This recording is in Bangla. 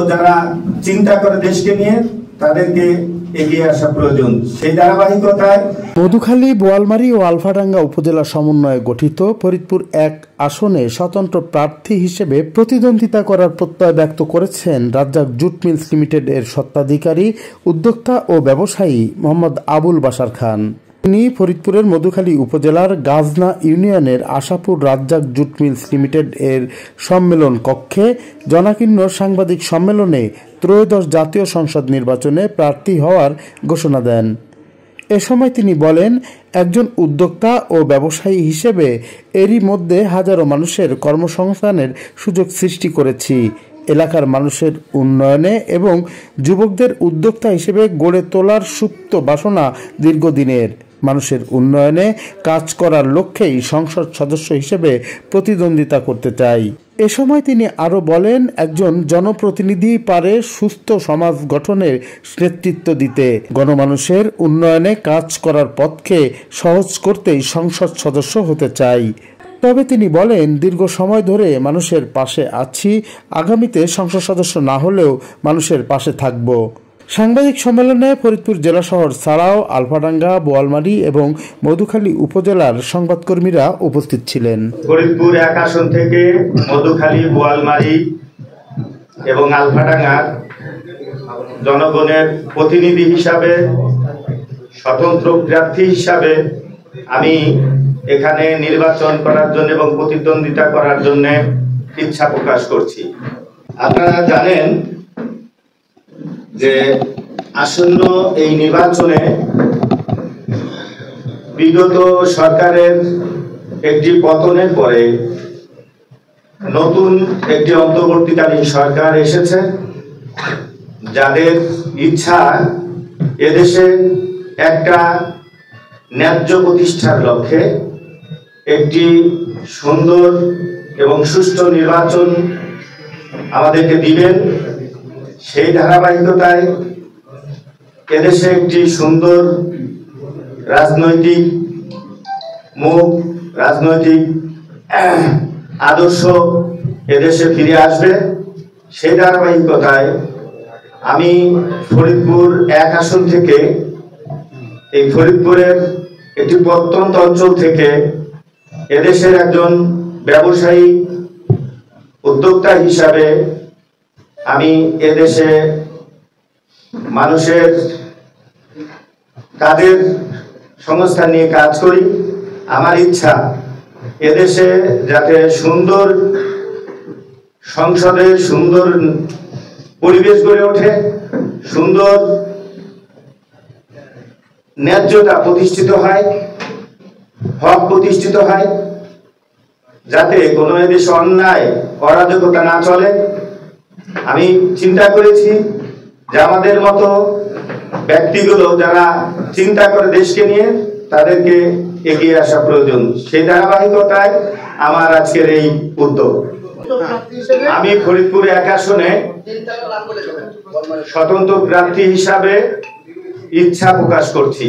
যারা চিন্তা করে দেশকে নিয়ে তাদেরকে এগিয়ে আসা প্রয়োজন। সেই ধারাবাহিকতায় মধুখালী, বোয়ালমারী ও আলফাডাঙ্গা উপজেলা সমন্বয়ে গঠিত ফরিদপুর ১ আসনে স্বতন্ত্র প্রার্থী হিসেবে প্রতিদ্বন্দ্বিতা করার প্রত্যয় ব্যক্ত করেছেন রাজ্জাক জুট মিলস লিমিটেড এর স্বত্বাধিকারী, উদ্যোক্তা ও ব্যবসায়ী মোহাম্মদ আবুল বাশার খান। তিনি ফরিদপুরের মধুখালী উপজেলার গাজনা ইউনিয়নের Ashapur Razzak jute mills limited এর সম্মেলন কক্ষে জনাকীর্ণ সাংবাদিক সম্মেলনে ত্রয়োদশ জাতীয় সংসদ নির্বাচনে প্রার্থী হওয়ার ঘোষণা দেন। এ সময় তিনি বলেন, একজন উদ্যোক্তা ও ব্যবসায়ী হিসেবে এরই মধ্যে হাজারো মানুষের কর্মসংস্থানের সুযোগ সৃষ্টি করেছি। এলাকার মানুষের উন্নয়নে এবং যুবকদের উদ্যোক্তা হিসেবে গড়ে তোলার সুপ্ত বাসনা দীর্ঘদিনের। মানুষের উন্নয়নে কাজ করার লক্ষ্যেই সংসদ সদস্য হিসেবে প্রতিদ্বন্দ্বিতা করতে চাই। এ সময় তিনি আরও বলেন, একজন জনপ্রতিনিধি পারে সুস্থ সমাজ গঠনের নেতৃত্ব দিতে। গণমানুষের উন্নয়নে কাজ করার পথকে সহজ করতেই সংসদ সদস্য হতে চাই। তবে তিনি বলেন, দীর্ঘ সময় ধরে মানুষের পাশে আছি, আগামীতে সংসদ সদস্য না হলেও মানুষের পাশে থাকব। সাংবাদিক সম্মেলনে ফরিদপুর জেলা শহর ছাড়াও আলফাডাঙ্গা, বোয়ালমারী এবং মধুখালী উপজেলার সংবাদকর্মীরা উপস্থিত ছিলেন। ফরিদপুর ১ আসন থেকে মধুখালী, বোয়ালমারী এবং আলফাডাঙ্গার জনগণের প্রতিনিধি হিসাবে, স্বতন্ত্র প্রার্থী হিসাবে আমি এখানে নির্বাচন করার জন্য এবং প্রতিদ্বন্দ্বিতা করার জন্য ইচ্ছা প্রকাশ করছি। আপনারা জানেন যে আসন্ন এই নির্বাচনে বিগত সরকারের একটি পতনের পরে নতুন একটি অন্তর্বর্তীকালীন সরকার এসেছে, যাদের ইচ্ছা এদেশে একটা ন্যায্য প্রতিষ্ঠার লক্ষ্যে একটি সুন্দর এবং সুষ্ঠু নির্বাচন আমাদেরকে দিবেন। সেই ধারাবাহিকতায় এদেশে একটি সুন্দর রাজনৈতিক মুখ, রাজনৈতিক আদর্শ এদেশে ফিরে আসবে। সেই ধারাবাহিকতায় আমি ফরিদপুর ১ আসন থেকে, এই ফরিদপুরের একটি প্রত্যন্ত অঞ্চল থেকে এদেশের একজন ব্যবসায়ী উদ্যোক্তা হিসাবে আমি এদেশে মানুষের কাজের সংস্থান নিয়ে কাজ করি। আমার ইচ্ছা এদেশে যাতে সুন্দর সংসদে সুন্দর পরিবেশ গড়ে ওঠে, সুন্দর ন্যায্যতা প্রতিষ্ঠিত হয়, হক প্রতিষ্ঠিত হয়, যাতে কোনো এদেশে অন্যায় অরাজকতা না চলে। আমি চিন্তা করেছি যে আমাদের মতো ব্যক্তিগুলো যারা চিন্তা করে দেশকে নিয়ে, তাদেরকে এগিয়ে আসা প্রয়োজন। সেই ধারাবাহিকতায় আমার আজকের এই উদ্যোগ। আমি ফরিদপুর ১ আসনে স্বতন্ত্র প্রার্থী হিসাবে ইচ্ছা প্রকাশ করছি।